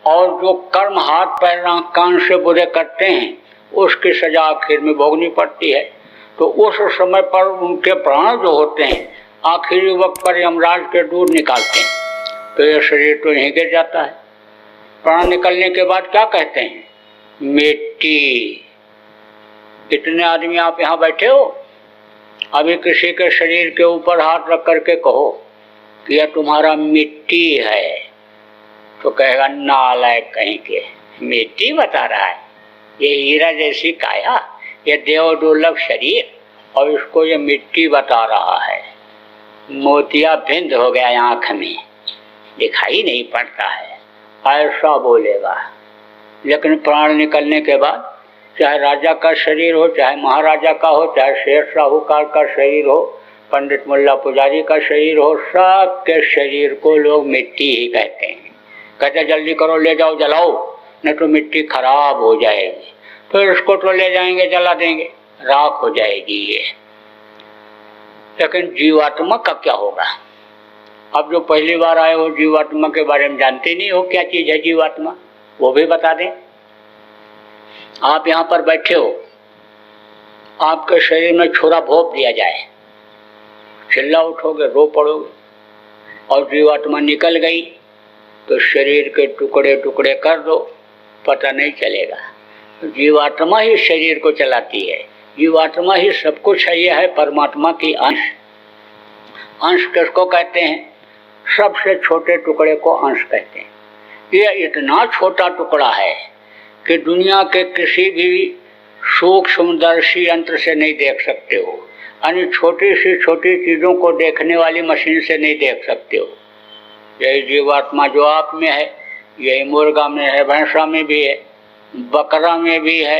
और जो कर्म हाथ पैर नाक कान से बुरे करते हैं उसकी सजा आखिर में भोगनी पड़ती है। तो उस समय पर उनके प्राण जो होते हैं आखिरी वक्त पर यमराज के दूध निकालते हैं तो यह शरीर तो यहीं गिर जाता है। प्राण निकलने के बाद क्या कहते हैं? मिट्टी। कितने आदमी आप यहाँ बैठे हो, अभी किसी के शरीर के ऊपर हाथ रख करके कहो कि यह तुम्हारा मिट्टी है, तो कहेगा नालायक कहीं के, मिट्टी बता रहा है, ये हीरा जैसी काया, ये देव दुर्लभ शरीर और इसको ये मिट्टी बता रहा है। मोतिया बिंद हो गया आंख में, दिखाई नहीं पड़ता है, ऐसा बोलेगा। लेकिन प्राण निकलने के बाद चाहे राजा का शरीर हो, चाहे महाराजा का हो, चाहे शेर साहूकार का शरीर हो, पंडित मुल्ला पुजारी का शरीर हो, सबके शरीर को लोग मिट्टी ही कहते हैं। कहते जल्दी करो, ले जाओ, जलाओ, नहीं तो मिट्टी खराब हो जाएगी। फिर इसको तो ले जाएंगे, जला देंगे, राख हो जाएगी ये। लेकिन जीवात्मा का क्या होगा? अब जो पहली बार आए हो जीवात्मा के बारे में जानते नहीं हो क्या चीज है जीवात्मा, वो भी बता दें। आप यहाँ पर बैठे हो, आपके शरीर में छुरा भोंक दिया जाए, चिल्ला उठोगे, रो पड़ोगे, और जीवात्मा निकल गई तो शरीर के टुकड़े टुकड़े कर दो, पता नहीं चलेगा। जीवात्मा ही शरीर को चलाती है, जीवात्मा ही सब कुछ है। यह है परमात्मा की अंश। अंश किसको कहते हैं? सबसे छोटे टुकड़े को अंश कहते हैं। यह इतना छोटा टुकड़ा है कि दुनिया के किसी भी सूक्ष्मदर्शी यंत्र से नहीं देख सकते हो, यानी छोटी सी छोटी चीज़ों को देखने वाली मशीन से नहीं देख सकते हो। यही जीवात्मा जो आप में है, यही मुर्गा में है, भैंसा में भी है, बकरा में भी है,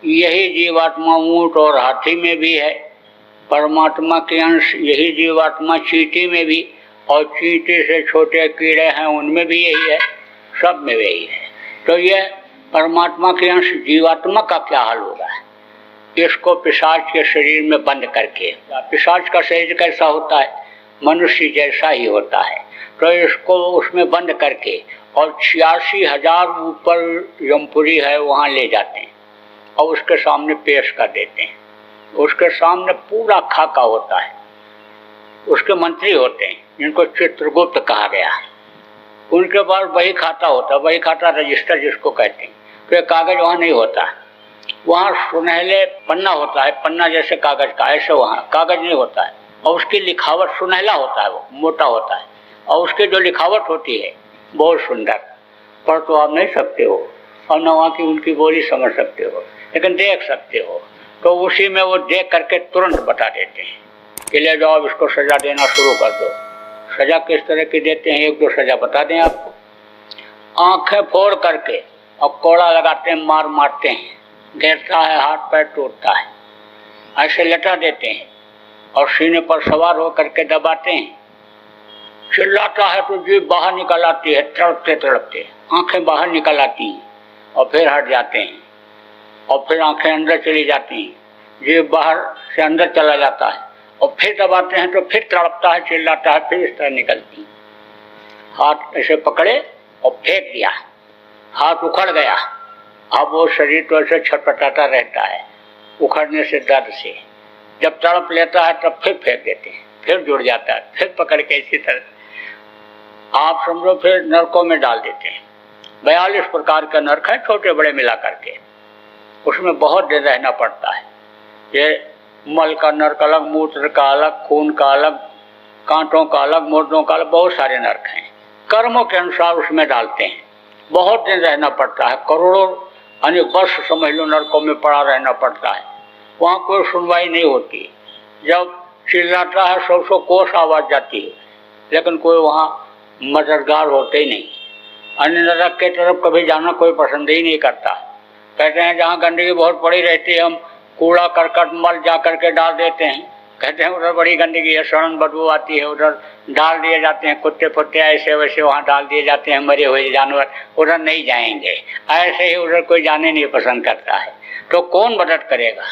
यही जीवात्मा ऊंट और हाथी में भी है। परमात्मा के अंश यही जीवात्मा चींटी में भी, और चींटी से छोटे कीड़े हैं उनमें भी यही है, सब में यही है। तो यह परमात्मा के अंश जीवात्मा का क्या हाल होगा? इसको पिशाच के शरीर में बंद करके, पिशाच का शरीर कैसा होता है? मनुष्य जैसा ही होता है। तो इसको उसमें बंद करके और 86,000 ऊपर यमपुरी है वहाँ ले जाते हैं और उसके सामने पेश कर देते हैं। उसके सामने पूरा खाका होता है, उसके मंत्री होते हैं जिनको चित्रगुप्त कहा गया। उनके पास बही खाता होता है, बही खाता रजिस्टर जिसको कहते हैं। तो ये कागज वहाँ नहीं होता, वहाँ सुनहले पन्ना होता है, पन्ना जैसे कागज का, ऐसे वहाँ कागज नहीं होता है। और उसकी लिखावट सुनहला होता है, वो मोटा होता है, और उसकी जो लिखावट होती है बहुत सुंदर। पढ़ तो आप नहीं सकते हो और न वहाँ की उनकी बोली समझ सकते हो, लेकिन देख सकते हो। तो उसी में वो देख करके तुरंत बता देते हैं कि ले जाओ, इसको सजा देना शुरू कर दो। सजा किस तरह की देते हैं, एक दो सजा बता दें आपको। आंखें फोड़ करके और कोड़ा लगाते हैं, मार मारते हैं, गिरता है, हाथ पैर टूटता है, ऐसे लटा देते हैं और सीने पर सवार होकर के दबाते हैं। चिल्लाता है तो जीभ बाहर निकल आती है, तड़पते तड़पते आंखें बाहर निकल आती हैं और फिर हट जाते हैं, और फिर आंखें अंदर चली जाती हैं, जीभ बाहर से अंदर चला जाता है, और फिर दबाते हैं तो फिर तड़पता है, चिल्लाता है, फिर इस तरह निकलती। हाथ ऐसे पकड़े और फेंक दिया, हाथ उखड़ गया। अब वो शरीर तो ऐसे छटपटाता रहता है उखड़ने से, दर्द से। जब तड़प लेता है तब फिर फेंक देते हैं, फिर जुड़ जाता है, फिर पकड़ के इसी तरह आप समझो फिर नरकों में डाल देते हैं। 42 प्रकार का नरक है, छोटे बड़े मिला करके। उसमें बहुत दिन रहना पड़ता है। ये मल का नरक अलग, मूत्र का अलग, खून का अलग, कांटों का अलग, मुर्दों का अलग, बहुत सारे नरक हैं। कर्मों के अनुसार उसमें डालते हैं, बहुत दिन रहना पड़ता है, करोड़ों अनेक वर्ष समझ लो नरकों में पड़ा रहना पड़ता है। वहाँ कोई सुनवाई नहीं होती, जब चिल्लाता है 100 कोस आवाज जाती है, लेकिन कोई वहाँ मददगार होते ही नहीं। अन्य नरक के तरफ कभी जाना कोई पसंद ही नहीं करता। कहते हैं जहाँ गंदगी बहुत पड़ी रहती है, हम कूड़ा करकट मल जा करके डाल देते हैं। कहते हैं उधर बड़ी गंदगी है, सड़न बदबू आती है, उधर डाल दिए जाते हैं, कुत्ते फुत्ते ऐसे वैसे वहाँ डाल दिए जाते हैं, मरे हुए जानवर, उधर नहीं जाएंगे। ऐसे ही उधर कोई जाने नहीं पसंद करता है। तो कौन मदद करेगा?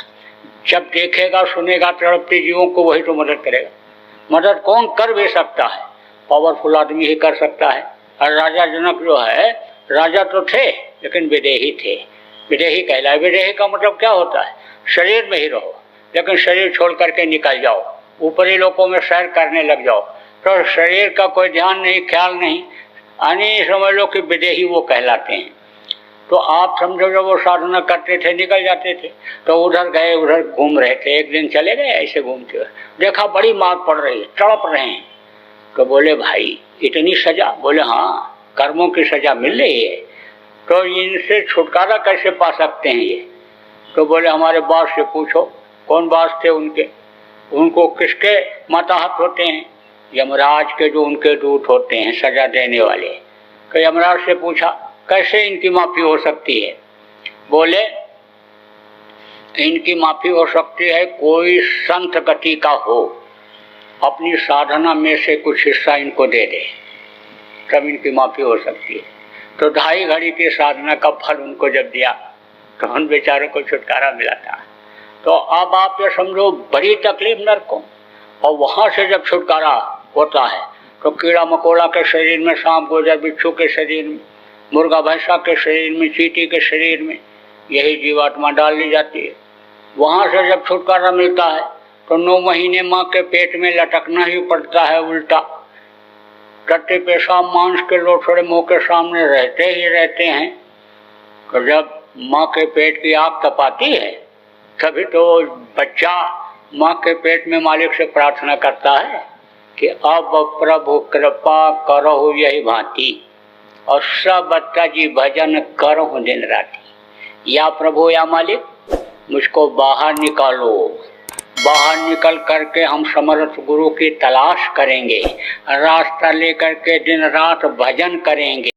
जब देखेगा सुनेगा तड़पते जीवों को, वही तो मदद करेगा। मदद कौन कर भी सकता है? पावरफुल आदमी ही कर सकता है। और राजा जनक जो है राजा तो थे लेकिन विदेही थे, विदेही कहलाए। विदेही का मतलब क्या होता है? शरीर में ही रहो लेकिन शरीर छोड़ करके निकल जाओ, ऊपरी लोकों में सैर करने लग जाओ, तो शरीर का कोई ध्यान नहीं, ख्याल नहीं, यानी समझ लो कि विदेही वो कहलाते हैं। तो आप समझो जब वो साधना करते थे निकल जाते थे, तो उधर गए उधर घूम रहे थे, एक दिन चले गए ऐसे घूमते हुए, देखा बड़ी मार पड़ रही है, तड़प रहे हैं। तो बोले भाई इतनी सजा? बोले हाँ, कर्मों की सजा मिल रही है, तो इनसे छुटकारा कैसे पा सकते हैं ये? तो बोले हमारे बॉस से पूछो। कौन बॉस थे उनके? उनको किसके माताहत होते हैं? यमराज के, जो उनके दूत होते हैं सजा देने वाले। तो यमराज से पूछा कैसे इनकी माफी हो सकती है? बोले इनकी माफी हो सकती है कोई संत गति का हो, अपनी साधना में से कुछ हिस्सा इनको दे दे, तब इनकी माफी हो सकती है। तो 2.5 घड़ी की साधना का फल उनको जब दिया तो उन बेचारों को छुटकारा मिला था। तो अब आप ये समझो बड़ी तकलीफ नरकों, और वहां से जब छुटकारा होता है तो कीड़ा मकोड़ा के शरीर में, सांप गोजर बिच्छू के शरीर में, मुर्गा भैंसा के शरीर में, चींटी के शरीर में यही जीवात्मा डाल ली जाती है। वहां से जब छुटकारा मिलता है तो 9 महीने माँ के पेट में लटकना ही पड़ता है उल्टा। टट्टे पेशाब मांस के लोथड़े मुंह के सामने रहते ही रहते हैं। तो जब माँ के पेट की आग तपाती है तभी तो बच्चा माँ के पेट में मालिक से प्रार्थना करता है कि अब प्रभु कृपा करो यही भांति, और सब बत्ता जी भजन करो दिन राती। या प्रभु या मालिक मुझको बाहर निकालो, बाहर निकल करके हम समर्थ गुरु की तलाश करेंगे, रास्ता लेकर के दिन रात भजन करेंगे।